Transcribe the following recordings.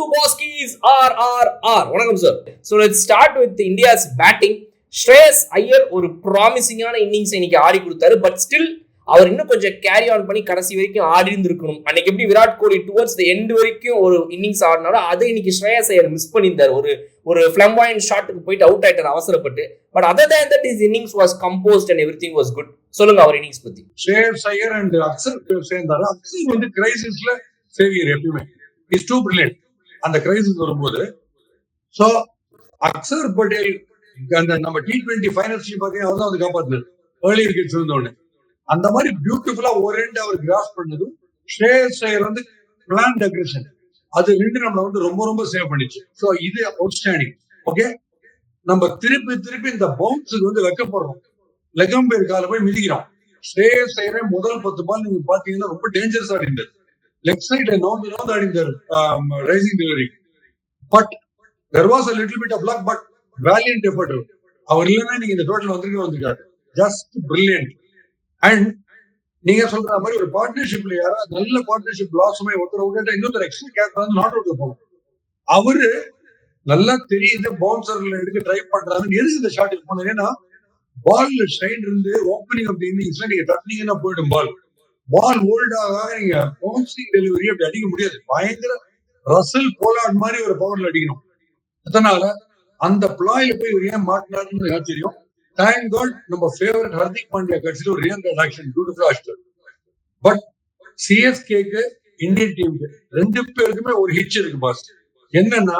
to Boski's RRR. வணக்கம் sir. So let's start with India's batting. ஸ்ரேயஸ் ஐயர் ஒரு ப்ராமிசிங்கான innings இன்னைக்கு ஆடி கொடுத்தாரு. பட் ஸ்டில் அவர் இன்னும் கொஞ்சம் கேரி ஆன் பண்ணி கடைசி வரைக்கும் ஆடி இருந்திருக்கணும். அன்னைக்கு எப்படி Virat Kohli towards the end வரைக்கும் ஒரு இன்னிங்ஸ் ஆடினாலும் அதை இன்னைக்கு ஸ்ரேயஸ் ஐயர் மிஸ் பண்ணியிருந்தார். ஒரு ஃபிளம்பாயன்ட் ஷாட்டுக்கு போயிட்டு அவுட் ஆயிட்டார் அவசரப்பட்டு. But other than that is innings was compost and everything was good. சொல்லுங்க அவர் இன்னிங்ஸ் பத்தி. ஸ்ரேயஸ் ஐயர் அண்ட் அக்சர் சேர்ந்தாரு. அக்சர் வந்து கிரைசிஸ்ல சேவியர் எப்பயுமே இஸ் டூ பிரில்லியன்ட். அந்த கிரைசிஸ் வரும்போது சோ அக்சர் பட்டேல் அந்த நம்ம T20 ஃபைனல்ஸ் பாத்தீங்கன்னா அவர் தான் வந்து காப்பாத்துனாரு ஏர்லி விக்கெட்ஸ் இருந்தோடனே. அந்த மாதிரி பியூட்டிஃபுல்லா ஒரு ரெண்டு அவர் கிராஸ் பண்ணதும் ஸ்ரேயஸ் ஐயர் வந்து பிளான்ட் அக்ரெஷன் அது ரெண்டு நம்மள வந்து ரொம்ப ரொம்ப சேவ் பண்ணிச்சு. ஸோ இது அவுட்ஸ்டாண்டிங். ஓகே, நம்ம திருப்பி இந்த பவுன்ஸுக்கு வந்து வைக்கப்படுறோம். லெகம்பேர் கால போய் மிதிக்கிறோம். ஸ்ரேயஸ் ஐயரே முதல் 10 பால் நீங்க பாத்தீங்கன்னா ரொம்ப டேஞ்சரஸ் ஆடிந்தார். லெக் சைட்ல நோந்து ஆடிந்தார் rising delivery. But there was a little bit of luck, but valiant effort. அவர் இல்லைன்னா நீங்க இந்த டோட்டல் வந்திருக்காரு. Just brilliant. அண்ட் நீங்க சொல்ற மாதிரி ஒரு பார்ட்னர்ஷிப்ல யாராவது நல்ல பார்ட்னர்ஷிப் லாஸ்மே ஒருத்தர் விட்டு இன்னொருத்தர் எக்ஸ்ட்ரா கேப் வந்து நாட் அவுட்ல போகும். அவரு நல்லா தெரியுது பவுன்சர்ல எடுக்க ட்ரை பண்றாங்க. எதுக்கு இந்த ஷாட் போனது? ஏன்னா பால்ல ஷைன் இருந்து ஓப்பனிங் ஆஃப் தி இன்னிங்ஸ்ல நீங்க தட்டினீங்கன்னா போயிடும். பால் ஹோல்டாக நீங்க பவுன்சிங் டெலிவரி அப்படி அடிக்க முடியாது. பயங்கர ரசல் போலார்ட் மாதிரி ஒரு பவர்ல அடிக்கணும். அதனால அந்த பிளாயில போய் ஒரு ஏன் மாட்டினாருன்னு ஆச்சரியம். தேங்க் காட் நம்ம ஃபேவரட் ஹர்திக் பாண்டியா கட்சியில ஒரு real action beautiful action. But சிஎஸ்கேக்கு இந்தியன் டீமுக்கு ரெண்டு பேருக்குமே ஒரு ஹிச் இருக்கு பாஸ். என்னன்னா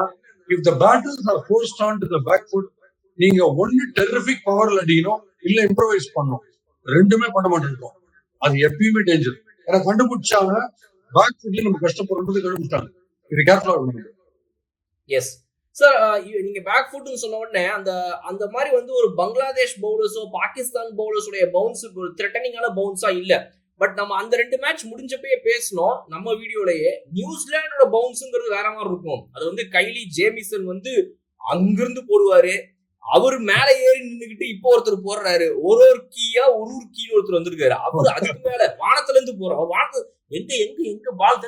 if the batters are forced on to the back foot, நீங்க ஒன்னு டெரிஃபிக் பவர்ல அடிக்கணும் இல்ல இம்ப்ரோவைஸ் பண்ணணும். ரெண்டுமே பண்ண மாட்டேங்கிறோம். அது எப்பயுமே டேஞ்சர். ஏன்னா கண்டுபிடிச்சாங்க பேக் ஃபுட்ல நம்ம கஷ்டப்படுறது கண்டுபிடிச்சாங்க. இது கேர்ஃபுல்லா இருக்கணும். எஸ் சார், நீங்க பேக் ஃபுட்னு சொன்ன உடனே அந்த மாதிரி வந்து ஒரு பங்களாதேஷ் பவுலர்ஸோ பாகிஸ்தான் பவுலர்ஸோடைய பவுன்ஸுக்கு ஒரு த்ரெட்டனிங்கான பவுன்ஸா இல்ல. பட் நம்ம அந்த 2 மேட்ச் முடிஞ்சப்பே பேசணும் நம்ம வீடியோலயே. நியூசிலாண்டோட பவுன்ஸுங்கிறது வேற மாதிரி இருக்கும். அது வந்து கைலி ஜேமிசன் வந்து அங்கிருந்து போடுவாரு. அவரு மேல ஏறி நின்றுகிட்டு இப்போ ஒருத்தர் போடுறாரு. ஒரு கீயா ஒரு கீன்னு ஒருத்தர் வந்திருக்காரு. அவரு அதுக்கு மேல வானத்துல இருந்து போறோம். வானத்து எங்க பால்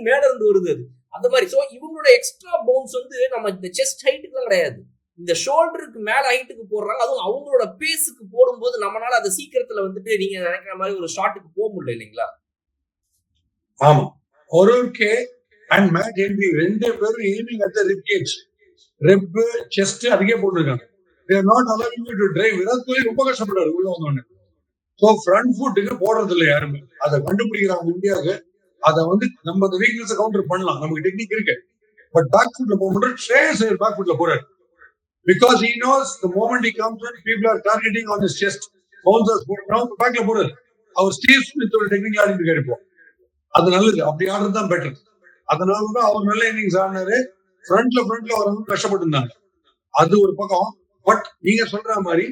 மேல இருந்து வருது அது அந்த மாதிரி. சோ இவங்களோட எக்ஸ்ட்ரா பவுன்ஸ் வந்து நம்ம இந்த செஸ்ட் ஹைட்டுக்குலாம் கிடையாது, இந்த ஷோல்டருக்கு மேல ஹைட்டுக்கு போடுறாங்க. அதுவும் அவங்களோட பேஸுக்கு போடும்போது நம்மளால அதை சீக்கிரத்துல வந்துட்டு நீங்க நினைக்கிற மாதிரி ஒரு ஷாட்டுக்கு போக முடியல இல்லைங்களா? ஆமா, ஒரு கே அண்ட் மேட் ஹென்ரி ரெண்டு பேரும் aiming at the rib cage, rib chest அதுக்கே போட்டுருக்காங்க. they are not allowing you to drive. Virat Kohli ரொம்ப கஷ்டப்படுறாரு உள்ள வந்தோடனே. சோ ஃப்ரண்ட் ஃபுட்டுக்கு போடுறது இல்லை யாருமே. அதை கண்டுபிடிக்கிறாங்க இந்தியாவுக்கு. அதை வந்து நம்ம அந்த வீக்னஸ் கவுண்டர் பண்ணலாம், நமக்கு டெக்னிக் இருக்கு. பட் பேக் ஃபுட்ல போக முடியும். ஸ்ரேயஸ் ஐயர் பேக் ஃபுட்ல போறாரு. Because he knows the moment he comes in people are targeting on his chest. bouncers போறாங்க பேக்ல போறாரு. அவர் ஸ்டீவ் ஸ்மித்தோட டெக்னிக் ஆடிட்டு இருக்காரு இப்போ. அது நல்லது, அப்படி ஆடுறது தான் பெட்டர். அதனாலதான் அவர் நல்ல இன்னிங்ஸ் ஆடினாரு. ஃப்ரண்ட்ல வரவங்க கஷ்டப்பட்டு இருந்தாங்க. அது ஒரு பக்கம். பட் நீங்க சொல்ற மாதிரி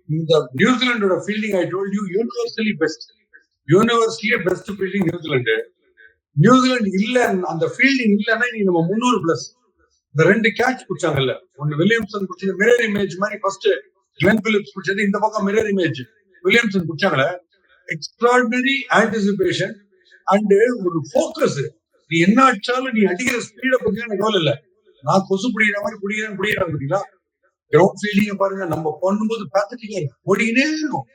இந்த நியூசிலாண்டோட fielding I told you universally best fielding New Zealand இல்ல. அந்த ஃபீல்டிங் இல்லன்னா நீ நம்ம 300 பிளஸ். இந்த 2 கேட்ச் பிடிச்சாங்கல்ல, ஒன்னு வில்லியம்சன் பிடிச்சது மிரர் இமேஜ் மாதிரி, ஃபர்ஸ்ட் கிளென் பிலிப்ஸ் பிடிச்சது, இந்த பக்கம் மிரர் இமேஜ் வில்லியம்சன் பிடிச்சாங்கல்ல. எக்ஸ்ட்ராடினரி ஆன்டிசிபேஷன் அண்ட் ஒரு ஃபோக்கஸ். நீ என்ன அடிச்சாலும் நீ அடிக்கிற ஸ்பீட பத்தி எனக்கு கவலை இல்ல. நான் கொசு பிடிக்கிற மாதிரி பிடிக்கிறேன் பாத்தீங்களா? கிரவுண்ட் ஃபீல்டிங்க பாருங்க, நம்ம பண்ணும்போது பேத்தட்டிக்கா ஓடிக்கிட்டே இருக்கும்.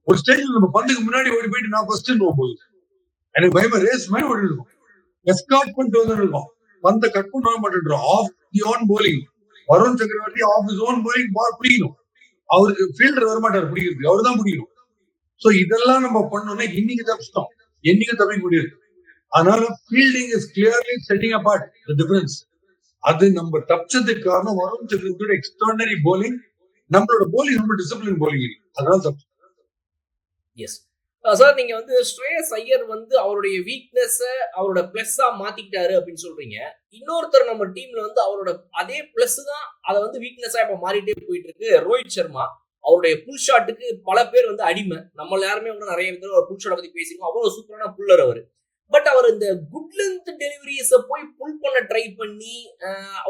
ஒரு ஸ்டேஜ்ல நம்ம பந்துக்கு முன்னாடி ஓடி போயிட்டு நான் ஃபர்ஸ்ட் போகுது எனக்கு பயமா ரேஸ் மாதிரி ஓடி இருக்கும். எஸ்கார்ட் பண்ணிட்டு வந்து இருக்கும். பந்த கட் பண்ண மாட்டேன்றோம். Off the own bowling Varun Chakravarthy off is own bowling ball பிடிக்கணும். அவருக்கு ஃபீல்டர் வரமாட்டார் பிடிக்கிறதுக்கு, அவர் தான் பிடிக்கணும். சோ இதெல்லாம் நம்ம பண்ணோம்னா இன்னைக்கு தப்பிச்சிட்டோம், என்னைக்கு தப்பிக்க முடியாது. அதனால fielding is clearly setting apart the difference. அது நம்ம தப்பிச்சதுக்கு காரணம் வருண் சக்கரவர்த்தியோட எக்ஸ்ட்ராடனரி போலிங். நம்மளோட போலிங் ரொம்ப டிசிப்ளின் போலிங், அதனால தப்பு. எஸ் சார், நீங்க வந்து ஸ்ரேயஸ் ஐயர் வந்து அவருடைய வீக்னஸ் அவரோட பிளஸ்ஸா மாத்திக்கிட்டாரு அப்படின்னு சொல்றீங்க. இன்னொருத்தர் நம்ம டீம்ல வந்து அவரோட அதே பிளஸ் தான் அதை வந்து வீக்னஸா இப்ப மாறிட்டே போயிட்டு இருக்கு. ரோஹித் சர்மா அவருடைய புல் ஷாட்டுக்கு பல பேர் வந்து அடிமை. நம்ம யாருமே வந்து நிறைய விதத்துல புல் ஷாட்டை பத்தி பேசிருக்கோம். அவ்வளவு சூப்பரான புல்லர் அவரு. பட் அவர் இந்த குட் லென்த் டெலிவரிஸை போய் புல் பண்ண ட்ரை பண்ணி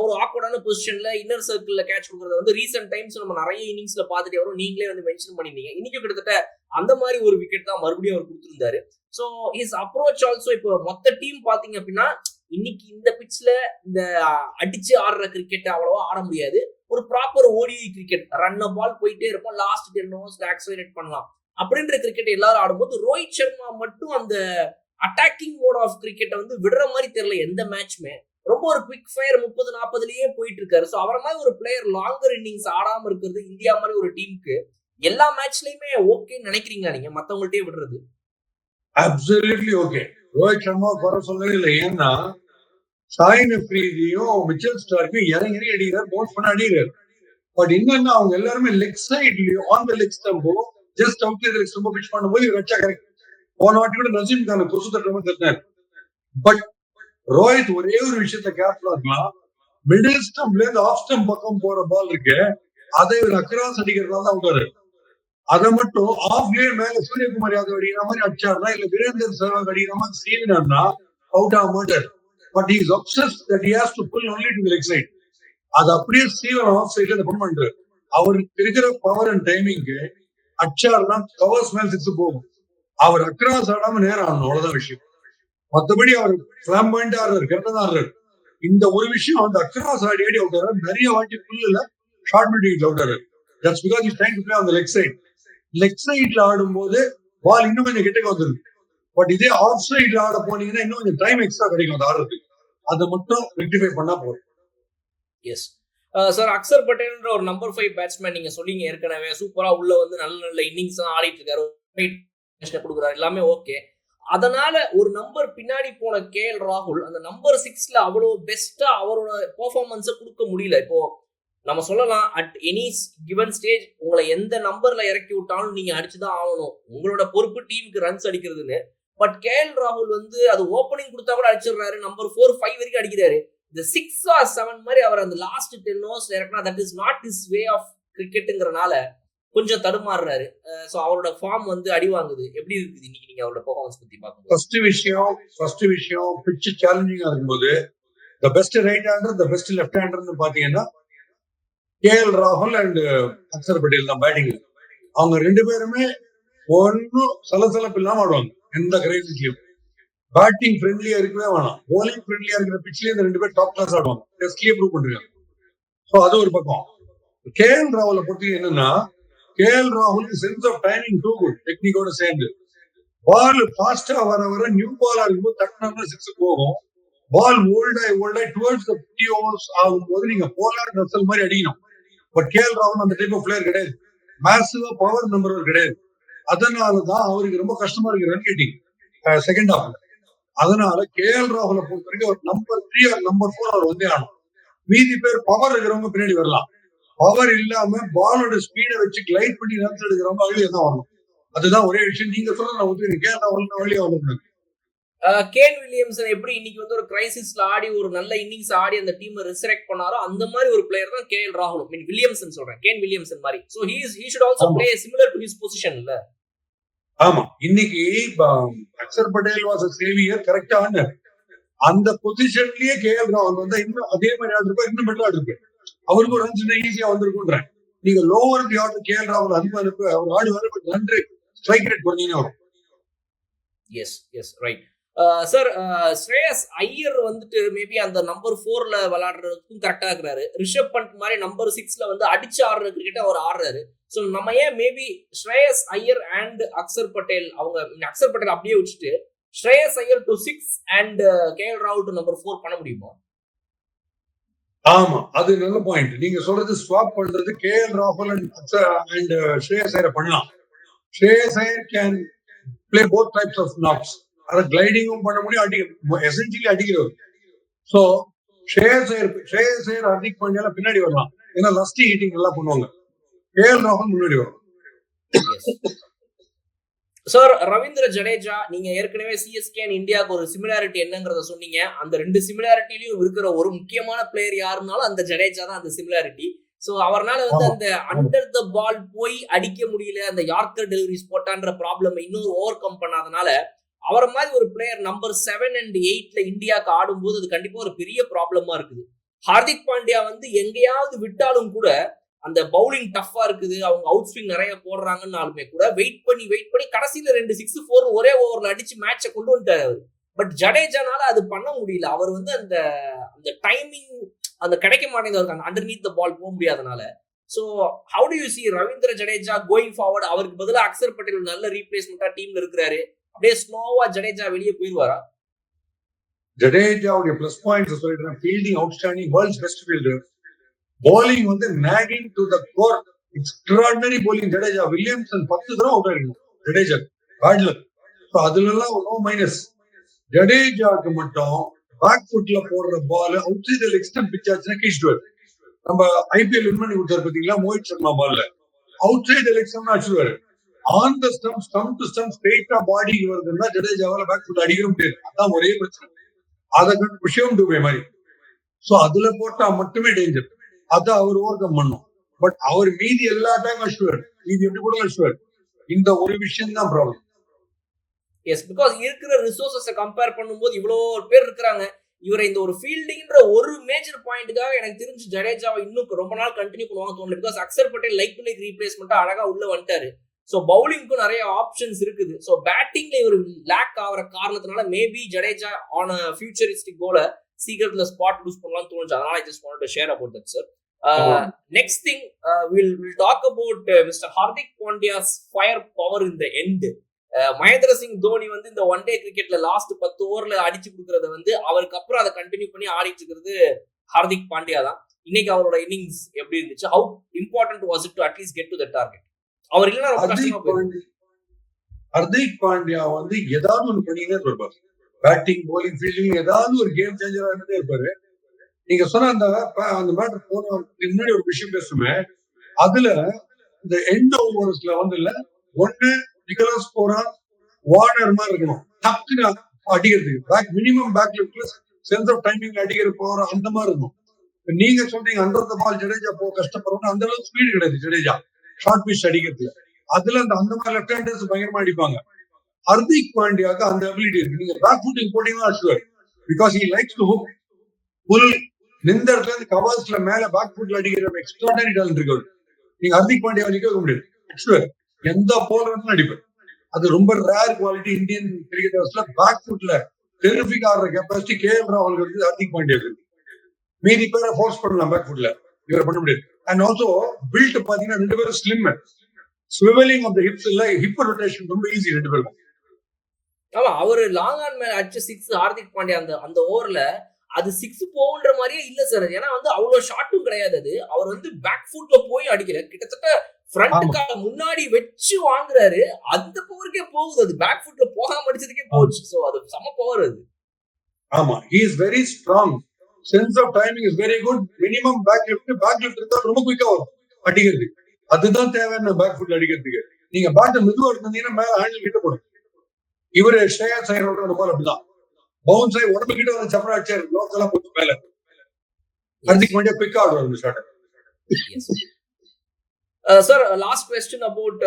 ஒரு ஆக்வர்டான பொசிஷன்ல இன்னர் சர்க்கிள்ல கேட்ச் கொடுக்கறத வந்து ரீசெண்ட் டைம்ஸ் நம்ம நிறைய இன்னிங்ஸ்ல பார்த்துட்டே வரும். நீங்களே வந்து மென்ஷன் பண்ணிருந்தீங்க. இன்னைக்கு கிட்டத்தட்ட அந்த மாதிரி ஒரு விக்கெட் தான் மறுபடியும் அவர் கொடுத்திருந்தாரு. ஸோ ஹிஸ் அப்ரோச் ஆல்சோ இப்போ மொத்த டீம் பாத்தீங்க அப்படின்னா இன்னைக்கு இந்த பிட்ச்ல இந்த அடிச்சு ஆடுற கிரிக்கெட் அவ்வளவா ஆட முடியாது. ஒரு proper ODI cricket, run ball போயிட்டே இருக்கும், லாஸ்ட் 10 ஓவர்ஸ்ல ஆக்சலரேட் பண்ணலாம் அப்படின்ற கிரிக்கெட் எல்லாரும் ஆடும்போது ரோஹித் சர்மா மட்டும் அந்த அட்டாக்கிங் மோட் ஆஃப் கிரிக்கெட்டை வந்து விடுற மாதிரி தெரியல. எந்த மேட்ச்மே ரொம்ப ஒரு குவிக் ஃபயர் 30-40லயே போயிட்டு இருக்காரு. ஸோ அவரை மாதிரி ஒரு பிளேயர் லாங்கர் இன்னிங்ஸ் ஆடாம இருக்கிறது இந்தியா மாதிரி ஒரு டீமுக்கு எல்லா மேட்ச்லயுமே ஓகேன்னு நினைக்கிறீங்களா நீங்க, மத்தவங்கள்ட்டே விடுறது? Absolutely okay. ரோஹித் சர்மா குறை சொல்லவே இல்லை. ஏன்னா சாயின் அப்ரீதியும் மிச்சல் ஸ்டார்க்கும் இறங்கி அடிக்கிறார், பவுன்ஸ் பண்ண அடிக்கிறார். பட் என்னன்னா அவங்க எல்லாருமே லெக் சைட்லயும் ஆன் த லெக் ஸ்டம்போ ஜஸ்ட் அவுட் லெக் ஸ்டம்போ பிச் பண்ணும்போது இவர் வச்சா கரெக்ட். போன வாட்டி கூட நசீம் கான கொசு தட்டுற தட்டினார். பட் ரோஹித் ஒரே ஒரு விஷயத்த கேர்ஃபுல்லா இருக்கலாம். மிடில் ஸ்டம்ப்ல இருந்து ஆஃப் ஸ்டம்ப் பக்கம் போற பால் இருக்கு, அதை இவர் அக்ராஸ் அடிக்கிறதுனால தான் அவுட்டாரு. அதை மட்டும் ஆஃப்லயே மேல சூரியகுமார் யாதவ் அடிக்கிற மாதிரி அடிச்சாருனா, இல்ல வீரேந்தர் சேவாக் அடிக்கிற மாதிரி சீவினார்னா அவுட் ஆக மாட்டார். But is obsessed that he has to pull only to the leg side. அது அப்படியே சீவன் ஆஃப் சைட்ல இந்த பண்ண பண்றாரு. அவருக்கு இருக்கிற பவர் அண்ட் டைமிங்க்கு அச்சாருனா கவர்ஸ் மேல் சிக்ஸ் போகும். அவர் அக்ராஸ் ஆடாம நேரம் ஆடணும், அவ்வளவுதான் விஷயம். மற்றபடி அவர் பிளாம்பாயிண்ட் ஆடுறாரு, கரெக்டா தான் ஆடுறாரு. இந்த ஒரு விஷயம் வந்து அக்ராஸ் ஆடி ஆடி அவுட் ஆடுறாரு. நிறைய வாட்டி புல்லுல ஷார்ட் மிட் அவுட் ஆடுறாரு. That's because is trying to play on the leg side. Leg சைட்ல ஆடும்போது பால் இன்னும் கொஞ்சம் கிட்டக்கு வந்துருக்கு. பட் இதே ஆஃப் சைட்ல ஆட போனீங்கன்னா இன்னும் கொஞ்சம் டைம் எக்ஸ்ட்ரா கிடைக்கும் அது ஆடுறதுக்கு. அதை மட்டும் ரெக்டிஃபை பண்ணா போதும். எஸ் சார், அக்சர் பட்டேல்ன்ற ஒரு நம்பர் 5 பேட்ஸ்மேன் நீங்க சொல்லிங்க ஏற்கனவே, சூப்பரா உள்ள வந்து நல்ல நல்ல இன்னிங்ஸ் ஆடிட்டு இருக்காரு, கொடுக்குறாரு, எல்லாமே ஓகே. அதனால ஒரு நம்பர் பின்னாடி போன KL ராகுல் அந்த நம்பர் 6ல அவ்வளவு பெஸ்டா அவரோட பெர்ஃபார்மன்ஸை கொடுக்க முடியல. இப்போ நம்ம சொல்லலாம் அட் எனி கிவன் ஸ்டேஜ் உங்களை எந்த நம்பர்ல இறக்கி விட்டாலும் நீங்க அடிச்சுதான் ஆகணும், உங்களோட பொறுப்பு டீமுக்கு ரன்ஸ் அடிக்கிறதுன்னு. பட் KL ராகுல் வந்து அது ஓப்பனிங் கொடுத்தா கூட அடிச்சிடுறாரு, நம்பர் 4, 5 வரைக்கும் அடிக்கிறாரு. இந்த 6 or 7 மாதிரி அவர் அந்த லாஸ்ட் 10 ஓவர்ஸ் இறக்குனா that is not his way of கிரிக்கெட்டுங்கிறனால கொஞ்சம் தடுமாறுறாரு. சோ அவரோட ஃபார்ம் வந்து அடி வாங்குது. எப்படி இருக்குது இன்னைக்கு நீங்க அவரோட பெர்ஃபார்மன்ஸ் பத்தி பாக்கும்போது? ஃபர்ஸ்ட் விஷயம் பிட்ச் சேலஞ்சிங்கா இருக்கும்போது the best right hander, the best left ஹேண்டர்னு பாத்தீங்கன்னா KL ராகுல் அண்ட் அக்சர் பட்டேல் தான் பேட்டிங். அவங்க ரெண்டு பேருமே ஒன்னும் சலசலப்பு இல்லாம ஆடுவாங்க எந்த கிரைசிஸ்லயும். பேட்டிங் ஃப்ரெண்ட்லியா இருக்கவே வேணாம், போலிங் ஃப்ரெண்ட்லியா இருக்கிற பிட்ச்லயே இந்த ரெண்டு பேர் டாப் கிளாஸ் ஆடுவாங்க. டெஸ்ட்லயே ப்ரூவ் பண்றாங்க. சோ அது ஒரு பக்கம். KL ராகுலை பொறுத்து என்னன்னா, KL ராகுலுக்கு sense of timing too good, டெக்னிக்கோட சேர்ந்து. பால் ஃபாஸ்டா வர வர நியூ பாலா இருக்கும்போது தட்டினா 6 போகும். பால் ஓல்டாய் டுவர்ட்ஸ் தி 50 ஓவர்ஸ் ஆகும்போது நீங்க போலார் ரசல் மாதிரி அடிக்கணும். பட் KL ராகுல் அந்த டைப் ஆஃப் பிளேயர் கிடையாது, மேசிவா பவர் நம்பர் கிடையாது. அதனாலதான் அவருக்கு ரொம்ப கஷ்டமா இருக்கு ரன் கெட்டிங் செகண்ட் ஹாஃப்ல. அதனால KL ராகுலை பொறுத்த வரைக்கும் ஒரு நம்பர் 3 or நம்பர் 4 அவர் வந்தே ஆகணும். மீதி பேர் பவர் இருக்கிறவங்க பின்னாடி வரலாம். பவர் இல்லாம பாலோட ஸ்பீடை வச்சு கிளைட் பண்ணி ரன்ஸ் எடுக்கிறவங்க வெளியே தான் வரணும். அதுதான் ஒரே விஷயம். நீங்க சொல்ல நான் ஒத்துக்கிறேன், KL ராகுல் வெளியே வரணும். கேன் வில்லியம்சன் எப்படி இன்னைக்கு வந்து ஒரு கிரைசிஸ்ல ஆடி ஒரு நல்ல இன்னிங்ஸ் ஆடி அந்த டீமை ரிசரெக்ட் பண்ணாரோ அந்த மாதிரி ஒரு பிளேயர் தான் KL ராகுல். மீன் வில்லியம்சன் சொல்றேன், கேன் வில்லியம்சன் மாதிரி. So he should also play similar to his position இல்ல? ஆமா, இன்னைக்கு Axar Patel was a savior, கரெக்டா ஆனார். அந்த பொசிஷன்லயே KL ராகுல் வந்து இன்னும் அதே மாதிரி ஆடுறப்ப இன்னும் பெட்டரா இருக்கு. அவருக்கு ரன்ஸ் ஈஸியா வந்திருக்குன்றேன். நீங்க லோவர் தி ஆர்டர் KL ராகுல் அனுப்ப அவர் ஆடி வர ரன் ரேட், ஸ்ட்ரைக் ரேட் குறைஞ்சீங்கன்னா வரும். Yes right sir. Shreyas Iyer வந்துட்டு மேபி அந்த நம்பர் 4ல விளையாடுறதுக்கும் கரெக்டா இருக்கிறாரு. ரிஷப் பண்ட் மாதிரி நம்பர் 6ல வந்து அடிச்சு ஆடுற கிரிக்கெட் அவர் ஆடுறாரு. ஸோ நம்ம ஏன் மேபி ஸ்ரேயஸ் ஐயர் அண்ட் அக்சர் பட்டேல், அவங்க அக்சர் பட்டேல் அப்படியே வச்சுட்டு Shreyas Iyer to 6 and KL ராகுல் டு நம்பர் 4 பண்ண முடியுமா? ஆமா, அது நல்ல பாயிண்ட். நீங்க சொல்றது ஸ்வாப் பண்றது KL ராகுல் அண்ட் ஸ்ரேயஸ் ஐயரை பண்ணலாம். Shreyas Iyer can play both types of knocks. அதை கிளைடிங்கும் பண்ண முடியும், எசென்சியலி அடிக்கிறவர். சோ ஸ்ரேயஸ் ஐயர் ஹர்திக் பாண்டியால பின்னாடி வரலாம், ஏன்னா லஸ்டி ஹிட்டிங் நல்லா பண்ணுவாங்க. KL ராகுல் முன்னாடி வரும். சார் ரவீந்திர ஜடேஜா, நீங்க ஏற்கனவே CSK அண்ட் இந்தியாவுக்கு ஒரு சிமிலாரிட்டி என்னங்கறத சொன்னீங்க. அந்த ரெண்டு சிமிலாரிட்டிலையும் இருக்கிற ஒரு முக்கியமான பிளேயர் யாருனாலும் அந்த ஜடேஜா தான் அந்த சிமிலாரிட்டி. சோ அவர்னால வந்து அந்த அண்டர் த பால் போய் அடிக்க முடியல, அந்த யார்க்கர் டெலிவரிஸ் போட்டான்ற ப்ராப்ளம் இன்னும் ஓவர் கம் பண்ணாதனால அவரை மாதிரி ஒரு பிளேயர் நம்பர் 7 and 8ல இந்தியாவுக்கு ஆடும்போது அது கண்டிப்பா ஒரு பெரிய ப்ராப்ளமா இருக்குது. ஹார்திக் பாண்டியா வந்து எங்கேயாவது விட்டாலும் கூட அந்த பவுலிங் டஃபா இருக்குது, அவங்க அவுட் ஸ்விங் நிறைய போடுறாங்கன்னாலுமே கூட வெயிட் பண்ணி கடைசியில 2 6 4 ஒரே ஓவர்ல அடிச்சு மேட்சை கொண்டு வந்துட்டாரு. பட் ஜடேஜானால அது பண்ண முடியல. அவர் வந்து அந்த அந்த டைமிங் அந்த கிடைக்க மாட்டேங்குது அவருக்கு, அந்த அண்டர்நீத் த பால் போக முடியாதனால. So how to you see Ravindra Jadeja going forward? அவருக்கு பதிலா அக்சர் பட்டேல் நல்ல ரீப்ளேஸ்மெண்டா டீம்ல இருக்கிறாரு. அப்படியே ஸ்லோவா ஜடேஜா வெளியே போயிருவாரா? ஜடேஜாவுடைய பிளஸ் பாயிண்ட்ஸ் சொல்லிடுறேன். Fielding outstanding, world's best fielder. bowling வந்து nagging to the core, extraordinary bowling. Jadeja Williamson 10 தடவை அவுட் ஆயிருக்கும் ஜடேஜா பேட்ல. அதுல எல்லாம் நோ மைனஸ். ஜடேஜாவுக்கு மட்டும் பேக் ஃபுட்ல போடுற ball outside leg stump pitch ஆச்சுன்னா கிழிச்சிடுவார். நம்ம ஐபிஎல் வின் பண்ணி கொடுத்தாரு பாத்தீங்களா மோஹித் சர்மா பால்ல, அவுட் சைட் லெக் ஸ்டம்ப் அடிச்சுடுவாரு. On the stump, stump to stump ஸ்ட்ரெயிட்டா பாடிக்கு வருதுன்னா ஜடேஜாவால பேக் ஃபுட் அடிக்கவே முடியாது. அதான் ஒரே பிரச்சனை. அதை கண்டு ஷிவம் டூபே மாதிரி. சோ அதுல போட்டா மட்டுமே டேஞ்சர். அதை அவர் ஓவர் கம் பண்ணும். பட் அவர் மீதி எல்லா டைம் அடிச்சுவார், மீதி எப்படி கூட அடிச்சுவார். இந்த ஒரு விஷயம் தான் ப்ராப்ளம். எஸ், பிகாஸ் இருக்கிற ரிசோர்சஸை கம்பேர் பண்ணும்போது இவ்வளவு பேர் இருக்கிறாங்க. இவரை இந்த ஒரு ஃபீல்டிங்ன்ற ஒரு மேஜர் பாயிண்ட்டுக்காக எனக்கு தெரிஞ்சு ஜடேஜாவை இன்னும் ரொம்ப நாள் கண்டினியூ பண்ணுவாங்க தோணல. Because Axar Patel like to like ரீப்ளேஸ்மெண்டா அழகா உள்ள வந்துட்டாரு. ஸோ பவுலிங்க்கும் நிறைய ஆப்ஷன்ஸ் இருக்குது. ஸோ பேட்டிங்ல இவர் லேக் ஆகிற காரணத்தினால maybe Jadeja on a futuristic கோல சீக்கிரத்துல ஸ்பாட் லூஸ் பண்ணலாம்னு தோணுச்சு. அதனால I just want to share about that sir. Next thing will talk about Mister Hardik Pandya's firepower in the end. Mahendra Singh Dhoni வந்து இந்த ஒன் டே கிரிக்கெட்ல லாஸ்ட் 10 ஓவர்ல அடிச்சு கொடுக்கறத வந்து அவருக்கு அப்புறம் அதை கண்டினியூ பண்ணி ஆடிட்டு இருக்கிறது ஹார்திக் பாண்டியா தான். இன்னைக்கு அவரோட இன்னிங்ஸ் எப்படி இருந்துச்சு? How important was it to at least get to the target? அவர் இல்லைன்னா ரொம்ப கஷ்டமா போயிடும். ஹார்திக் பாண்டியா வந்து ஏதாவது ஒன்று பண்ணிக்கிட்டே இருப்பாரு. பேட்டிங், போலிங், ஃபீல்டிங் ஏதாவது ஒரு கேம் சேஞ்சரா இருந்தே இருப்பாரு. நீங்க சொன்ன அந்த மேட்டர் போன முன்னாடி ஒரு விஷயம் பேசுமே, அதுல இந்த எண்ட் ஓவர்ஸ்ல வந்து இல்ல ஒன்னு நிக்கோலஸ் பூரான், வார்னர் மாதிரி இருக்கணும் டக்குன்னு அடிக்கிறதுக்கு. பேக் மினிமம் பேக் லெஃப்ட்ல சென்ஸ் ஆஃப் டைமிங் அடிக்கிற போற அந்த மாதிரி இருக்கும். நீங்க சொல்றீங்க அண்டர் த பால் ஜடேஜா போக கஷ்டப்படுறோம், அந்த அளவுக்கு ஸ்பீடு கிடையாது ஜடேஜா ஷார்ட் பிச் அடிக்கிறதுல. அதுல அந்த மாதிரி லெஃப்ட் ஹேண்டர்ஸ் பயங்கரமா அடிப்பாங்க. ஹார்திக் பாண்டியாக்கு அந்த அபிலிட்டி இருக்கு. நீங்க பேக் ஃபுட்டிங் போட்டீங்கன்னா அஷ்வர், because he likes to hook pull. நின்ற இடத்துல இருந்து கவர்ஸ்ல மேல பேக் ஃபுட்ல அடிக்கிற எக்ஸ்ட்ராடனரி டேலண்ட் இருக்கு. நீங்க ஹார்திக் பாண்டியா நிக்க வைக்க முடியாது. அஷ்வர் எந்த போலரும் அடிப்பார். அது ரொம்ப ரேர் குவாலிட்டி இந்தியன் கிரிக்கெட்டர்ஸ்ல. பேக் ஃபுட்ல டெரிஃபிக் ஆடுற கெப்பாசிட்டி கேஎல் ராகுல் இருக்கு, ஹார்திக் பாண்டியா இருக்கு. மீதி பேரை ஃபோர்ஸ் பண்ணலாம் பேக் ஃபுட்ல, இவரை பண்ண முடியாது. அண்ட் ஆல்சோ பில்ட் பாத்தீங்கன்னா ரெண்டு பேரும் ஸ்லிம். ஸ்விவலிங் ஆஃப் தி ஹிப்ஸ் இல்ல, ஹிப் ரொட்டேஷன் ரொம்ப ஈஸி ரெண்டு பேருக்கும். ஆமா, அவரு லாங் ஆன் மேல அடிச்ச 6 ஹார்திக் பாண்டியா அந்த ஓவர்ல அது 6 போகுன்ற மாதிரியே இல்ல சார். ஏன்னா வந்து அவ்வளவு ஷார்ட்டும் கிடையாது அது. அவர் வந்து பேக் ஃபுட்ல போய் அடிக்கல, கிட்டத்தட்ட ஃப்ரண்ட்டுக்காக முன்னாடி வச்சு வாங்குறாரு. அந்த பவருக்கே போகுது அது, பேக் ஃபுட்ல போகாம அடிச்சதுக்கே போச்சு. சோ அது சம பவர் அது. ஆமா, he is very strong, sense of timing is very good. minimum back left இருந்தா ரொம்ப குயிக்கா வரும் அடிக்கிறது. அதுதான் தேவையான பேக் ஃபுட்ல அடிக்கிறதுக்கு. நீங்க பேட் மெதுவா இருந்தீங்கன்னா மேல ஹேண்டில் கிட்ட போடும். இவரு ஸ்ரேயாஸ் ஐயரோட போல அப்படிதான் பவுன்ஸ் ஆகி உடம்பு கிட்ட வந்து சப்பரா அடிச்சாரு, லோக்கலா போட்டு மேல. ஹார்திக் பாண்டியா குயிக்கா ஆடுவார் இந்த shot. Sir, last question about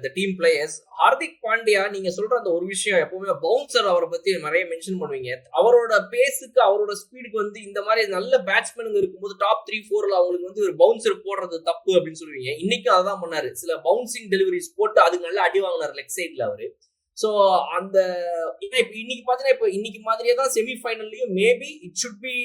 the team players. Hardik Pandya நீங்க சொல்ற அந்த ஒரு விஷயம், எப்பவுமே பவுன்சர் அவரை பத்தி நிறைய மென்ஷன் பண்ணுவீங்க. அவரோட பேஸுக்கு அவரோட ஸ்பீடுக்கு வந்து இந்த மாதிரி நல்ல பேட்ஸ்மேனுங்க இருக்கும்போது டாப் 3-4ல அவங்களுக்கு வந்து ஒரு பவுன்சர் போடுறது தப்பு அப்படின்னு சொல்லுவீங்க. இன்னைக்கு அதான் பண்ணாரு, சில பவுன்சிங் டெலிவரிஸ் போட்டு அதுக்கு நல்லா அடி வாங்கினாரு லெக் சைட்ல அவரு. சோ அந்த இன்னைக்கு பாத்தீங்கன்னா இப்ப இன்னைக்கு மாதிரியே தான் செமிஃபைனல்லையும் maybe it should be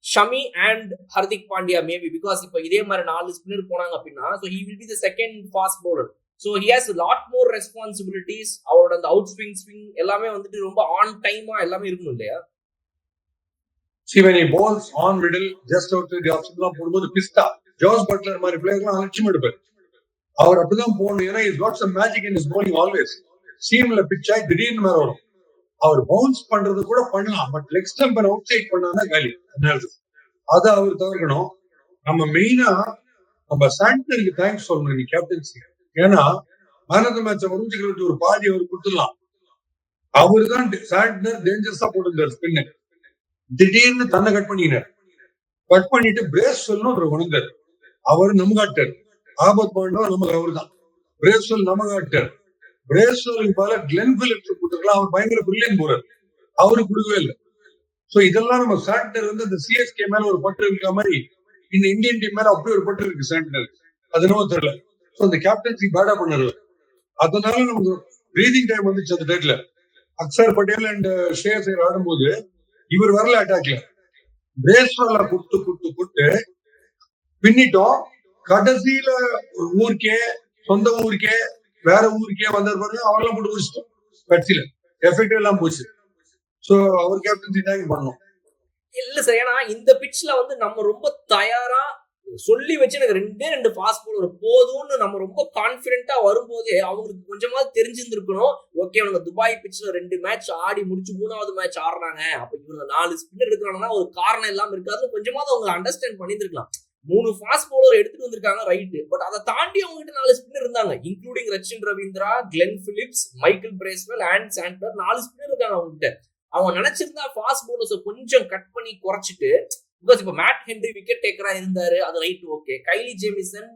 Shami and Hardik Pandya maybe, because இப்ப இதே மாதிரி 4 ஸ்பின்னர் போனாங்க அப்படின்னா so he will be the second fast bowler, so he has a lot more responsibilities. அவரோட அந்த அவுட் ஸ்விங் எல்லாமே வந்துட்டு ரொம்ப ஆன் டைமா எல்லாமே இருக்கணும் இல்லையா? see when he bowls on middle just out the option எல்லாம் போடும்போது பிஸ்டா ஜோஸ் பட்லர் மாதிரி பிளேயர்லாம் அலட்சியம் எடுப்பார். அவர் அப்படிதான் போகணும். ஏன்னா he's got some magic in his bowling always. சீம்ல பிச் ஆகி திடீர்னு மேல வரும். அவர் பவுன்ஸ் பண்றது கூட பண்ணலாம், பட் லெக் ஸ்டம்ப் அவுட் சைட் பண்ணாதான் காலி. அதை அவர் தவிர்க்கணும். நம்ம மெயினா நம்ம சாண்டனருக்கு தேங்க்ஸ் சொல்லணும் நீ கேப்டன்சி. ஏன்னா மேன் ஆஃப் தி மேட்சை முடிஞ்சுக்கிறது ஒரு பாதி அவர் கொடுத்துடலாம். அவரு தான் சாண்டனர் டேஞ்சரஸா போட்டிருந்தார் ஸ்பின்னர். திடீர்னு தன்னை கட் பண்ணிட்டு பிரேஸ் சொல்லணும் ஒரு உணர்ந்தார். அவர் நம்ம காட்டார். ஆபத் பாண்டவா நமக்கு அவரு தான். பிரேஸ் சொல் நம்ம காட்டார். பிரேஸ்வலுக்கு பல கிளென் பிலிப்ஸ் கொடுத்துருக்கலாம். அவர் பயங்கர பிரில்லியன் போறார், அவரு கொடுக்கவே இல்லை. சோ இதெல்லாம் நம்ம சாண்டனர் வந்து இந்த சிஎஸ்கே மேல ஒரு பற்று இருக்கிற மாதிரி இந்த இந்தியன் டீம் மேல அப்படி ஒரு பற்று இருக்கு சாண்டனர். அது என்னவோ தெரியல. சோ அந்த கேப்டன்சி பேடா பண்ணாரு. அதனால நமக்கு பிரீதிங் டைம் வந்துச்சு அந்த டேட்ல. அக்சர் பட்டேல் அண்ட் ஸ்ரேயஸ் ஐயர் ஆடும்போது இவர் வரல அட்டாக்ல, பிரேஸ்வால குட்டு குட்டு குட்டு பின்னிட்டோம். கடைசியில ஊருக்கே, சொந்த ஊருக்கே, வேற ஊருக்கே வந்த பாருங்க, அவரெல்லாம் போட்டு முடிச்சிட்டோம். கட்சியில எஃபெக்ட் எல்லாம் போச்சு. சோ அவர் கேப்டன்சி தேங்க் பண்ணோம். இல்ல சார், ஏன்னா இந்த பிட்ச்ல வந்து நம்ம ரொம்ப தயாரா சொல்லி வச்சு எனக்கு 2 ஃபாஸ்ட் பவுலர் போதும்னு நம்ம ரொம்ப கான்பிடென்ட்டா வரும்போதே அவங்களுக்கு கொஞ்சமாவது தெரிஞ்சிருந்திருக்கணும். ஓகே, அவங்க துபாய் பிட்ச்ல 2 மேட்ச் ஆடி முடிச்சு 3வது மேட்ச் ஆடுறாங்க, அப்ப இவங்க 4 ஸ்பின்னர் எடுக்கிறாங்கன்னா ஒரு காரணம் இல்லாம இருக்காது, கொஞ்சமாவது அவங்க அண்டர்ஸ்டாண்ட் பண்ணியிருந்திருக்கலாம். 3 ஃபாஸ்ட் பவுலர் எடுத்துட்டு வந்திருக்காங்க, ரைட். பட் அதை தாண்டி அவங்க கிட்ட 4 ஸ்பின்னர் இருந்தாங்க, including Rachin Ravindra, Glenn Phillips, Michael Bracewell and Santner. 4 spinner இருக்காங்க அவங்க கிட்ட. அவங்க நினைச்சிருந்தா ஃபாஸ்ட் பவுலர்ஸை கொஞ்சம் கட் பண்ணி குறைச்சிட்டு, பிகாஸ் இப்ப மேட் ஹென்ரி விக்கெட் டேக்கரா இருந்தாரு, அது ரைட், ஓகே. கைலி ஜேமிசன்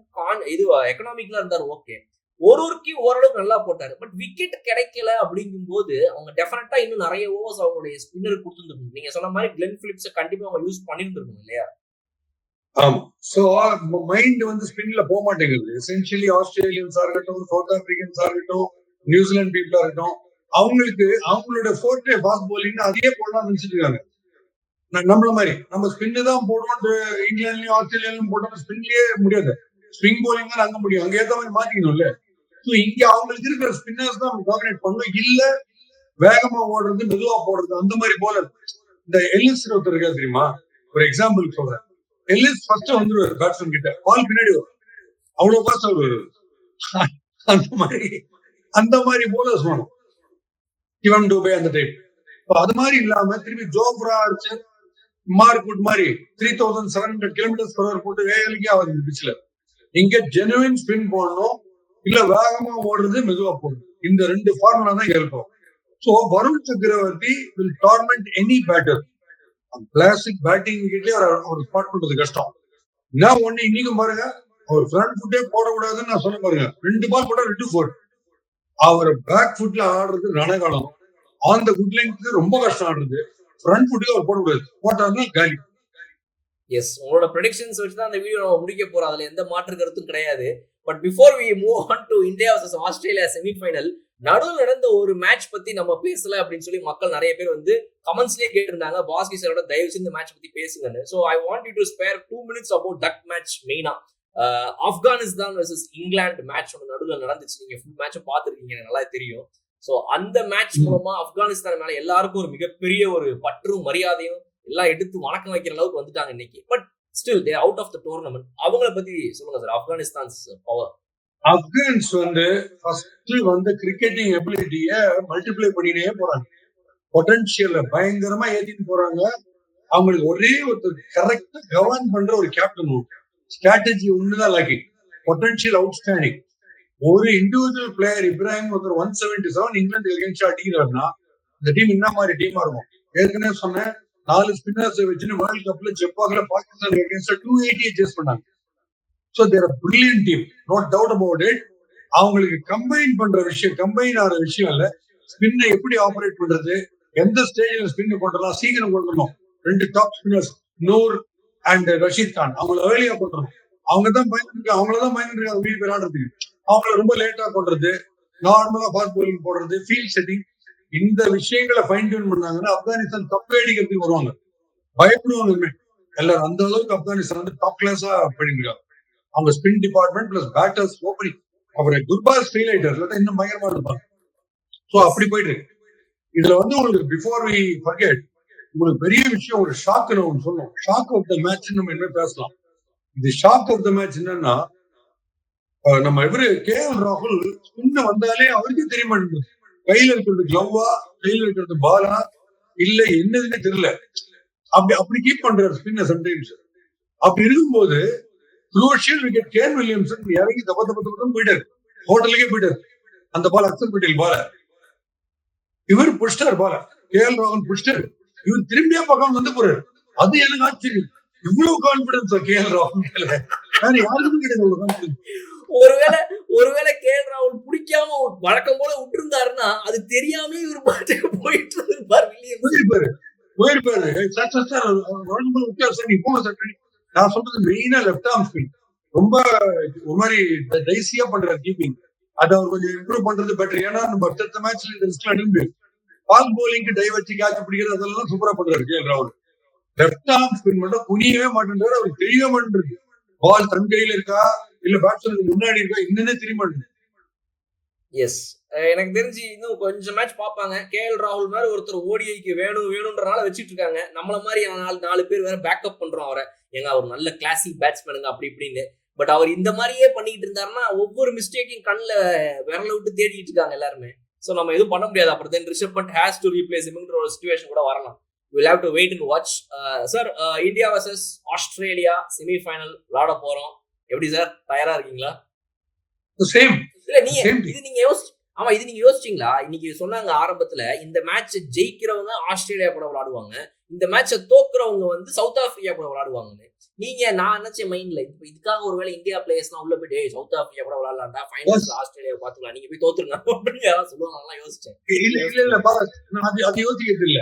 இது எக்கனாமிக்ல இருந்தாரு, ஓகே. ஒருவருக்கு ஓரளவுக்கு நல்லா போட்டாரு. பட் விக்கெட் கிடைக்கல அப்படிங்கும் போது அவங்க டெஃபினட்டா இன்னும் நிறைய ஓவர்ஸ் அவங்களுடைய ஸ்பின்னர் கொடுத்துருந்துருக்கணும். நீங்க சொன்ன மாதிரி கிளென் பிலிப்ஸை கண்டிப்பா அவங்க யூஸ் பண்ணிருந்திருக்கணும் இல்லையா? ஆமா. சோ மைண்ட் வந்து ஸ்பின்ல போக மாட்டேங்குது. எசென்ஷியலி ஆஸ்திரேலியன்ஸா இருக்கட்டும், சவுத் ஆப்பிரிக்கன்ஸா இருக்கட்டும், நியூசிலாந்து பீப்புளா இருக்கட்டும், அவங்களுக்கு அவங்களோட ஃபோர்டே ஃபாஸ்ட் பவுலிங் அதையே போடலாம் நினைச்சிட்டு இருக்காங்க. நம்மள மாதிரி நம்ம ஸ்பின்னு தான் போடுவோம், இங்கிலாந்துலயும் ஆஸ்திரேலியாலும் போட்டோம், ஸ்பின்லயே முடியாது. ஸ்விங் போலிங் தான் அங்க முடியும், அங்க ஏத்த மாதிரி மாத்திக்கணும்ல. ஸோ இங்க அவங்களுக்கு இருக்கிற ஸ்பின்னர்ஸ் தான் டாமினேட் பண்ணணும், இல்ல வேகமா ஓடுறது, மெதுவா போடுறது, அந்த மாதிரி போலர். இந்த எல்லிஸ் ஒருத்தர் இருக்கா தெரியுமா? ஒரு எக்ஸாம்பிள் சொல்றேன். எல்லிஸ் ஃபர்ஸ்ட் வந்துருவாரு பேட்ஸ்மேன் கிட்ட, பால் பின்னாடி வரும், அவ்வளவு பாஸ் வருவாரு. அந்த மாதிரி போலர்ஸ் வேணும், இவன் டூபே அந்த டைப். அது மாதிரி இல்லாம திருப்பி ஜோப்ரா அடிச்சு மார்க்வுட் மாதிரி 3700 கிலோமீட்டர்ஸ் பர் ஹவர் போட்டு வேகலுக்கே ஆகுது பிச்சில். இங்க ஜெனுவின் ஸ்பின் போடணும், இல்ல வேகமா ஓடுறது, மெதுவா போடணும். இந்த 2 ஃபார்முலா தான் இருக்கும். So Varun Chakravarthy will torment any batter. Classic batting விக்கெட்லயே அவர் ஸ்பாட் பண்றது கஷ்டம். என்ன ஒண்ணு இன்னைக்கும் பாருங்க, அவர் ஃப்ரண்ட் ஃபுட்டே போடக்கூடாதுன்னு நான் சொன்ன பாருங்க, 2 பால் போட்டா 2 4. அவர் பேக் ஃபுட்ல ஆடுறது ரணகாலம். ஆன் த குட் லைனுக்கு ரொம்ப கஷ்டம் ஆடுறது, ஃப்ரண்ட் ஃபுட்டுக்கு அவர் போடக்கூடாது, போட்டாருன்னா காலி. எஸ், உங்களோட ப்ரெடிக்ஷன்ஸ் வச்சு தான் அந்த வீடியோ நம்ம முடிக்க போறோம், அதுல எந்த மாற்று கருத்தும் கிடையாது. But before we move on to India versus Australia semifinal, நடுவில் நடந்த ஒரு மேட்ச் பத்தி நம்ம பேசல அப்படின்னு சொல்லி மக்கள் நிறைய பேர் வந்து கமெண்ட்ஸ்லயே கேட்டிருந்தாங்க, பாஸ்கி சாரோட தயவு செஞ்சு இந்த மேட்ச் பத்தி பேசுங்கன்னு. So I want you to spare 2 minutes about that match. மெயினா ஆப்கானிஸ்தான் வர்சஸ் இங்கிலாந்து மேட்ச் ஒன்று நடுவில் நடந்துச்சு, நீங்க ஃபுல் மேட்சை பார்த்துருக்கீங்க, நல்லா தெரியும். ஸோ அந்த மேட்ச் மூலமா ஆப்கானிஸ்தான் மேல எல்லாருக்கும் ஒரு மிகப்பெரிய ஒரு பற்றும் மரியாதையும் எல்லாம் எடுத்து வணக்கம் வைக்கிற அளவுக்கு வந்துட்டாங்க இன்னைக்கு. But still they out of the tournament. அவங்கள பத்தி சொல்லுங்க சார், ஆப்கானிஸ்தான்ஸ் பவர். ஆப்கான்ஸ் வந்து ஃபர்ஸ்ட் வந்து கிரிக்கெட்டிங் எபிலிட்டிய மல்டிப்ளை பண்ணினே போறாங்க, பொட்டன்ஷியல பயங்கரமா ஏத்திட்டு போறாங்க. அவங்களுக்கு ஒரே ஒரு கரெக்டா கவர்ன் பண்ற ஒரு கேப்டன், ஸ்ட்ராட்டஜி ஒண்ணுதான் லாக்கி, பொட்டன்ஷியல் அவுட்ஸ்டாண்டிங். ஒரு இண்டிவிஜுவல் பிளேயர் இப்ராஹிம் ஒருத்தர் 177 இங்கிலாந்து எகென்ஸ்ட் அடிக்கிறாருன்னா இந்த டீம் என்ன மாதிரி டீமா இருக்கும்? ஏற்கனவே சொன்னேன், 4 ஸ்பின்னர்ஸ் வச்சுன்னு வேர்ல்ட் கப்ல ஜப்பான்ல பாகிஸ்தான் எகென்ஸ்ட் 280 சேஸ் பண்ணாங்க. So there are brilliant team, no doubt about it. அவங்களுக்கு கம்பைன் பண்ற விஷயம், கம்பைன் ஆகிற விஷயம் இல்ல, ஸ்பின்னை எப்படி ஆபரேட் பண்றது, எந்த ஸ்டேஜ்ல ஸ்பின் கொண்டுலாம் சீக்கிரம் கொண்டுணும். 2 top spinners Noor and Rashid Khan, அவங்கள ஏர்லியா கொண்டுணும். அவங்கதான் பயந்துருக்கு, அவங்களதான் பயந்துருக்காங்க வீடு பேர் ஆடுறதுக்கு. அவங்கள ரொம்ப லேட்டா கொண்டுறது, நார்மலா ஃபாஸ்ட் பவுலிங் போடுறது, ஃபீல்ட் செட்டிங், இந்த விஷயங்களை ஃபைன் டியூன் பண்ணாங்கன்னா ஆப்கானிஸ்தான் கப் அடிக்கிறதுக்கு வருவாங்க, பயப்படுவாங்க எல்லாரும். அந்த அளவுக்கு ஆப்கானிஸ்தான் வந்து டாப் கிளாஸா பண்ணிருக்காங்க. அவங்க spin department plus batters opening, அவரை குர்பாஸ் ஃபெயில் ஆயிட்டார், இன்னும் பயங்கரமா இருப்பாங்க. சோ அப்படி போயிட்டு இருக்கு. இதுல வந்து உங்களுக்கு பிஃபோர் வி ஃபர்கெட், உங்களுக்கு பெரிய விஷயம், ஒரு ஷாக் ஒன்று சொல்லணும். ஷாக் ஆஃப் த மேட்ச் நம்ம என்ன பேசலாம். இது ஷாக் ஆஃப் த மேட்ச் என்னன்னா, நம்ம இவரு கேஎல் ராகுல் ஸ்பின் வந்தாலே அவருக்கே தெரிய மாட்டேங்குது, கையில இருக்கிறது கிளவ்வா, கையில இருக்கிறது பாலா, இல்ல என்னதுன்னு தெரியல. அப்படி கீப் பண்றாரு ஸ்பின்ன சம்டைம்ஸ். அப்படி இருக்கும்போது குரூஷியல் விக்கெட் கேன் வில்லியம்சன் இறங்கி தப்ப போயிட்டாரு, ஹோட்டலுக்கே போயிட்டாரு. அந்த பால் அக்சர் பட்டேல் பால இவர் புஷ்டார், பால கேஎல் ராகுல் புஷ்டார், இவர் திரும்பியா பக்கம் வந்து போறாரு. அது எனக்கு ஆச்சரியம், இவ்வளவு கான்பிடன்ஸ் கேஎல் ராகுல் மேல யாருக்கும் கிடையாது அவ்வளவு கான்பிடன்ஸ். ஒருவேளை கேஎல் ராகுல் பிடிக்காம வழக்கம் போல விட்டுருந்தாருன்னா அது தெரியாம இவர் பாட்டுக்கு போயிட்டு போயிருப்பாரு. நான் சொல்றது மெயினா லெஃப்ட் ஆர்ம் ஸ்பின் ரொம்ப ஒரு மாதிரி டைசியா பண்றாரு கீப்பிங். அது அவர் கொஞ்சம் இம்ப்ரூவ் பண்றது பெட்டர். ஏன்னா நம்ம அடுத்த மேட்ச்ல இந்த ரிஸ்க் அனுப்பி ஃபாஸ்ட் bowling டை வச்சு கேட்ச் பிடிக்கிறது அதெல்லாம் சூப்பரா பண்றாரு கேஎல் ராகுல். லெப்ட் ஆர்ம் ஸ்பின் மட்டும் குனியவே மாட்டேன்றாரு, அவருக்கு தெரிய மாட்டேங்குது பால் தன் கையில இருக்கா இல்ல பேட்ஸ்மேனுக்கு முன்னாடி இருக்கா என்னன்னே தெரிய மாட்டேங்குது. எஸ், எனக்கு தெரிஞ்சு இன்னும் கொஞ்சம் மேட்ச் பார்ப்பாங்க. கேஎல் ராகுல் மாதிரி ஒருத்தர் ஓடிஐக்கு வேணும்ன்றனால வச்சிட்டு இருக்காங்க. நம்மள மாதிரி 4 பேர் வேற பேக்கப் பண்றோம் அவரை, ஏங்க அவர் நல்ல கிளாசிக் பேட்ஸ்மேனுங்க அப்படி இப்படின்னு. பட் அவர் இந்த மாதிரியே பண்ணிட்டு இருந்தாருன்னா ஒவ்வொரு மிஸ்டேக்கையும் கண்ணில் விரல விட்டு தேடிட்டு இருக்காங்க எல்லாருமே. ஸோ நம்ம எதுவும் பண்ண முடியாது. அப்புறம் then Rishabh Pant has to replace ஹிம்ன்ற ஒரு சிச்சுவேஷன் கூட வரலாம். we'll have to wait and watch. Sir, India vs Australia semi-final விளையாட போறோம். எப்படி சார், தயாரா இருக்கீங்களா? சேம் இல்ல நீங்க இது நீங்க யோசிச்சீங்களா? இன்னைக்கு சொன்னாங்க ஆரம்பத்துல இந்த மேட்ச் ஜெயிக்கிறவங்க ஆஸ்திரேலியா கூட விளையாடுவாங்க, இந்த மேட்சை தோக்குறவங்க வந்து சவுத் ஆப்பிரிக்கா கூட விளையாடுவாங்கன்னு. நான் நினைச்ச மைண்ட்ல இதுக்காக ஒருவேளை இந்தியா பிளேயர்ஸ் உள்ள போயிட்டு சவுத் ஆப்பிரிக்கா கூட விளையாடலாம்டா, ஃபைனல்ஸ் ஆஸ்திரேலியா பாத்துக்கலாம், நீங்க போய் தோத்துருங்க அப்படின்னு யாராவது சொல்லுவாங்க யோசிச்சேன். அது யோசிக்கிறது இல்ல.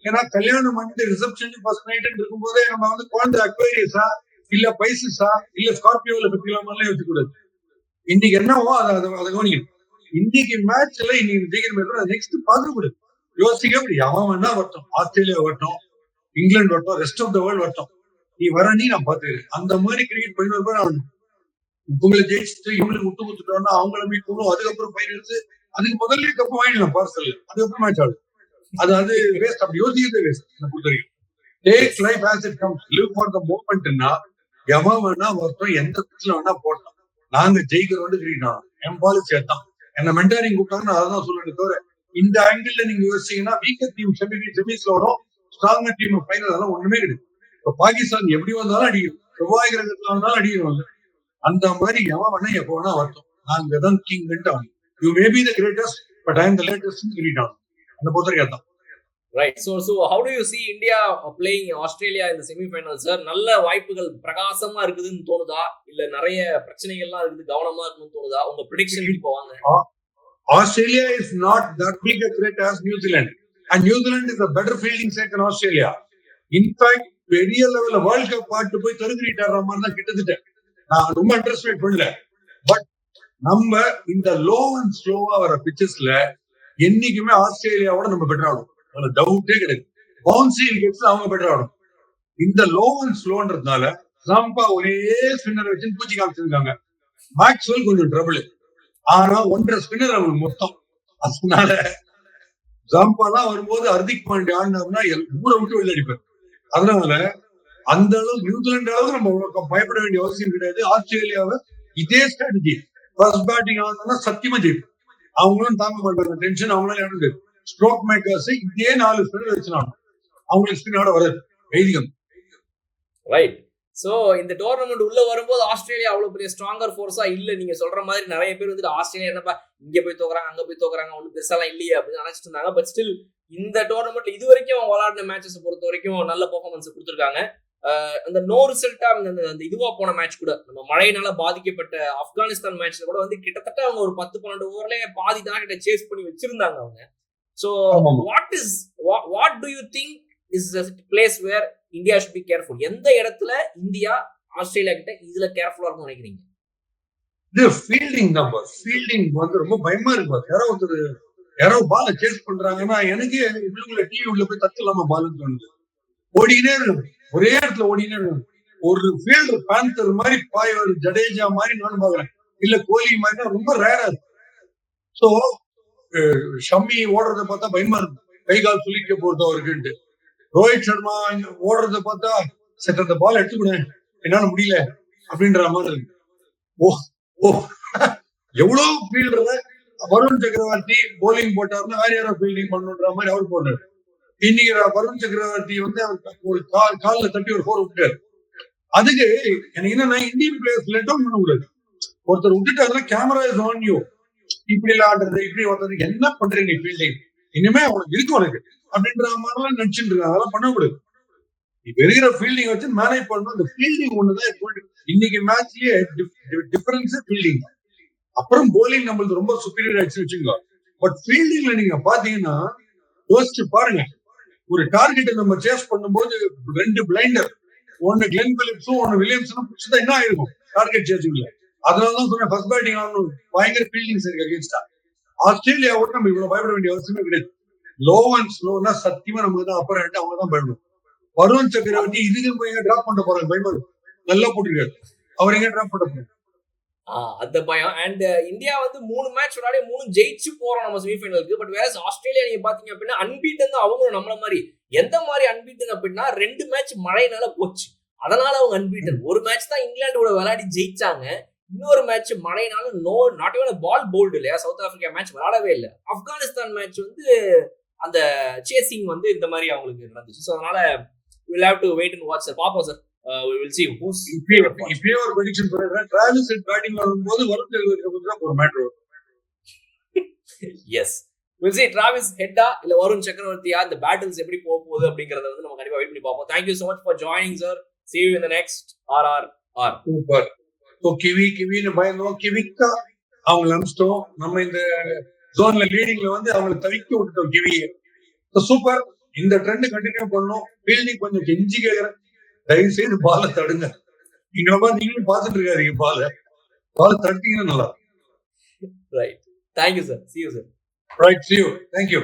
ஏன்னா கல்யாணம் பண்ணிட்டு ரிசப்ஷன் ஃபர்ஸ்ட் நைட் இருக்கும் போதே நம்ம வந்து குழந்தை அக்வேரியஸா இல்ல பைசஸா இல்ல ஸ்கார்பியோல பத்திக்கலாமா யோசிக்கூடாது. இன்னைக்கு என்னவோ அதை கவனிக்கணும். இன்னைக்கு மேட்ச்ல இன்னைக்கு ஜெயிக்கிற நெக்ஸ்ட் பார்க்க கூடாது, யோசிக்க முடியும். அவன் வேணா வரட்டும், ஆஸ்திரேலியா வரட்டும், இங்கிலாந்து வரட்டும், ரெஸ்ட் ஆஃப் த வேர்ல்டு வரட்டும், நீ நீ நான் பாத்துக்கிறேன். அந்த மாதிரி கிரிக்கெட் பண்ணி ஆகணும். உங்களை ஜெயிச்சுட்டு இவங்களுக்கு விட்டு கொடுத்துட்டோம்னா அவங்கள மீட் பண்ணுவோம், அதுக்கப்புறம் ஃபைனல்ஸ், அதுக்கு முதல்ல கப்பு வாங்கிடலாம் பார்சல், அதுக்கப்புறம் மேட்ச் ஆடும். அது வேஸ்ட், அப்படி யோசிக்கிறதே வேஸ்ட். பொறுத்த வரைக்கும் take life as it comes, live for the மூமெண்ட்னா எவன் வேணா வரட்டும், எந்த பிச்சில் வேணா போட்டோம், நாங்க ஜெயிக்கிறோம் கிரிக்கெட் ஆடும். என் பாலிசி அதான். என்ன மென்டாரிங் கூப்பிட்டாங்க, அதான் சொல்லுறது தவிர இந்த ஆங்கிள் நீங்க யோசிச்சீங்கன்னா வீக்கர் டீம் செமிஸ்ல வரும், ஸ்ட்ராங்கர் டீம் ஃபைனல், அதெல்லாம் ஒண்ணுமே கிடையாது. இப்ப பாகிஸ்தான் எப்படி வந்தாலும் அடிக்கும், செவ்வாய் கிரகத்துல வந்தாலும் அடிக்கிறோம். அந்த மாதிரி எவன் வேணா எப்ப வேணா வரட்டும், நாங்க தான் கிங் ஆகும். You may be the greatest but I am the latest cricket ஆகும். அந்த பொறுத்தவரைக்கும் அதான். Right. So how do you see India playing Australia in the semi-finals, sir? நல்ல வாய்ப்புகள் பிரகாசமா இருக்குதுன்னு தோணுதா, இல்ல நிறைய பிரச்சனைகள்லாம் இருக்குது கவனமா இருக்குன்னு தோணுதா? உங்க prediction இப்போ வாங்க. Australia is not that big a threat as New Zealand, and New Zealand is a better fielding side than Australia. In fact, பெரிய லெவல்ல வேர்ல்ட் கப் பாட்டு போய் தருகிட்டார மாதிரி தான் கிட்டத்தட்ட. நான் ரொம்ப அண்டர்ஸ்டாண்ட் பண்ணல. பட் நம்ம இந்த லோ அண்ட் ஸ்லோவா வர பிச்சஸ்ல என்னைக்குமே ஆஸ்திரேலியாவோட நம்ம பெட்டர் ஆடும், அதுல டவுட்டே கிடையாது. பவுன்சி விக்கெட்ஸ்ல அவங்க பெட்டர் ஆடும். இந்த லோ அண்ட் ஸ்லோன்றதுனால ஜம்பா ஒரே ஸ்பின்னர் வச்சு பூச்சி காமிச்சிருக்காங்க. மேக்ஸ்வெல் கொஞ்சம் ட்ரபிள், ஆனா 1.5 ஸ்பின்னர் அவங்களுக்கு மொத்தம். அதனால ஜம்பாலாம் வரும்போது ஹர்திக் பாண்டியா ஆடினார்னா ஊரை விட்டு வெளில அடிப்பார். அதனால அந்த அளவு நியூசிலாந்து அளவுக்கு நம்ம பயப்பட வேண்டிய அவசியம் கிடையாது. ஆஸ்திரேலியாவை இதே ஸ்ட்ராட்டஜி ஃபர்ஸ்ட் பேட்டிங் ஆனா சத்தியமா ஜெயிப்பு. அவங்களும் தாங்க மாட்டாங்க டென்ஷன், அவங்களால ஸ்ட்ரோக் மேக்கர்ஸ் இதே 4 ஸ்பின்னர் வச்சுனாங்க, அவங்களுக்கு ஸ்பின்னோட வராது வைதிகம். ரைட். சோ இந்த டோர்னமெண்ட் உள்ள வரும்போது ஆஸ்திரேலியா அவ்வளவு பெரிய ஸ்ட்ராங்கர் ஃபோர்ஸா இல்ல. நீங்க சொல்ற மாதிரி நிறைய பேர் வந்துட்டு ஆஸ்திரேலியா என்னப்பா இங்க போய் தோக்குறாங்க அங்க போய் தோக்குறாங்க ஒன்னும் பெருசாலாம் இல்லையே அப்படின்னு நினைச்சிட்டு இருந்தாங்க. பட் ஸ்டில் இந்த டோர்னமெண்ட்ல இது வரைக்கும் விளையாடின மேட்சஸ் பொறுத்த வரைக்கும் நல்ல பெர்ஃபார்மன்ஸ் கொடுத்துருக்காங்க. அந்த நோ ரிசல்ட்டா அந்த இதுவா போன மேட்ச் கூட நம்ம மழையினால பாதிக்கப்பட்ட ஆப்கானிஸ்தான் மேட்ச்ல கூட வந்து கிட்டத்தட்ட அவங்க ஒரு 10-12 ஓவர்லயே பாதி தான் கிட்ட சேஸ் பண்ணி வச்சிருந்தாங்க அவங்க. So what do you think is the place where India should be careful? எந்த இடத்துல இந்தியா ஆஸ்திரேலியா கிட்ட இதுல கேர்ஃபுல்லா இருக்கும்னு நினைக்கிறீங்க? இது ஃபீல்டிங் நம்பர், ஃபீல்டிங் வந்து ரொம்ப பயமா இருக்கு. யாரோ பால சேஸ் பண்றாங்கன்னா எனக்கு உள்ளுக்குள்ள டிவி உள்ள போய் தட்டலாமா பாலுன்னு தோணுது. ஓடினே இருக்கு, ஒரே இடத்துல ஓடினே இருக்கு. ஒரு ஃபீல்டர் பேந்தர் மாதிரி பாய்வர் ஜடேஜா மாதிரி நானும் பாக்குறேன், இல்ல கோலி மாதிரி ரொம்ப ரேரா இருக்கு. சோ ஷம்மி ஓடுறத பார்த்தா பயமா இருக்கு, கை கால் சுளிக்க போறது அவருக்குன்ட்டு. ரோஹித் சர்மா ஓடுறத பார்த்தா சட்ட அந்த பால் எடுத்துக்கூட என்னால முடியல அப்படின்ற மாதிரி இருக்கு. எவ்வளவு ஃபீல்டர் வருண் சக்கரவர்த்தி போலிங் போட்டாருன்னா வேற யாரோ ஃபீல்டிங் பண்ணுன்ற மாதிரி அவர் போடுறாரு. இன்னைக்கு வருண் சக்கரவர்த்தி வந்து ஒரு காலில் தட்டி ஒரு 4 விட்டாரு. அதுக்கு எனக்கு என்னன்னா இந்தியன் பிளேயர்ஸ் லெட் டவுன் பண்ணக்கூடாது. ஒருத்தர் விட்டுட்டாருன்னா கேமரா இஸ் ஆன் யூ, இப்படி ஆடுறது இப்படி ஒருத்தருக்கு என்ன பண்றீங்க ஃபீல்டிங் இனிமே அவனுக்கு இருக்கு உனக்கு அப்படின்ற மாதிரிலாம் நினைச்சுட்டு இருக்காங்க. அதெல்லாம் பண்ணக்கூடாது. இப்ப இருக்கிற ஃபீல்டிங் வச்சு மேனேஜ் பண்ணணும். அந்த ஃபீல்டிங் ஒண்ணுதான் இன்னைக்கு மேட்ச்லயே டிஃபரன்ஸ் ஃபீல்டிங். அப்புறம் போலிங் நம்மளுக்கு ரொம்ப சுப்பீரியர் ஆயிடுச்சு வச்சுக்கோ. பட் ஃபீல்டிங்ல நீங்க பாத்தீங்கன்னா யோசிச்சு பாருங்க, ஒரு டார்கெட்டை நம்ம சேஸ் பண்ணும்போது 2 பிளைண்டர், ஒன்னு கிளென் பிலிப்ஸும் ஒன்னு வில்லியம்ஸும் பிடிச்சதா என்ன ஆயிருக்கும் டார்கெட் சேசிங்ல. அதனாலதான் சொன்னேன் ஃபர்ஸ்ட் பேட்டிங் ஆகணும், பயங்கர ஃபீல்டிங்ஸ் இருக்கு அகேன்ஸ்டா. ஆஸ்திரேலியாவோட நம்ம இவ்வளவு பயப்பட வேண்டிய அவசியமே கிடையாது. லோ அண்ட் ஸ்லோனா சத்தியமா நமக்கு தான் அப்பர் ஹேண்ட், அவங்க தான் பயன்படும். வருண் சக்கரவர்த்தி இதுக்கு போய் எங்க டிராப் பண்ண போறாங்க பயன்படும், நல்லா போட்டிருக்காரு, அவர் எங்க டிராப் பண்ண போறாரு. அந்த பயம். அண்ட் இந்தியா வந்து 3 மேட்ச் விளையாடி 3 ஜெயிச்சு போறோம் நம்ம செமிஃபைனலுக்கு. பட் வேற ஆஸ்திரேலியா நீங்க பாத்தீங்க அப்படின்னா அன்பீட்டன் தான், அவங்களும் நம்மள மாதிரி. எந்த மாதிரி அன்பீட்டன் அப்படின்னா 2 மேட்ச் மழைனால போச்சு, அதனால அவங்க அன்பீட்டன். ஒரு மேட்ச் தான் இங்கிலாண்டோட விளையாடி ஜெயிச்சாங்க, இன்னொரு மேட்ச் மழைனால நாட் ஈவன் பால் போல்டு இல்லையா. சவுத் ஆப்பிரிக்கா மேட்ச் விளையாடவே இல்லை. ஆப்கானிஸ்தான் மேட்ச் வந்து அந்த சேசிங் வந்து இந்த மாதிரி அவங்களுக்கு நடந்துச்சு. ஸோ அதனால we'll have to wait and watch sir, பாப்போம் sir. we will see who's இப்பயே ஒரு ப்ரெடிக்ஷன் சொல்றேன், டிராவிஸ் ஹெட் பேட்டிங் வரும்போது வருண் சக்கரவர்த்தி தான் ஒரு மேட்டர் வரும். எஸ், we'll see டிராவிஸ் ஹெட்டா இல்ல வருண் சக்கரவர்த்தியா, இந்த பேட்டில்ஸ் எப்படி போக போகுது அப்படிங்கறத வந்து நம்ம கண்டிப்பா வெயிட் பண்ணி பார்ப்போம். Thank you so much for joining sir. See you in the next RRR. Super. So கிவின்னு பயந்தோம், கிவிக்கா அவங்க அனுப்பிச்சிட்டோம். நம்ம இந்த ஜோன்ல லீடிங்ல வந்து அவங்களை தவிக்க விட்டுட்டோம் கிவியை. சூப்பர், இந்த ட்ரெண்ட் கண்டினியூ பண்ணணும். ஃபீல்டிங் கொஞ்சம் கெஞ்சி கேட்கிறேன், தயவு செய்து பால தடுங்க. நீங்களும் பார்த்துட்டு இருக்காதீங்க, பால தடுத்தீங்கன்னா நல்லா. Right, thank you sir. See you sir. Right, see you. Thank you.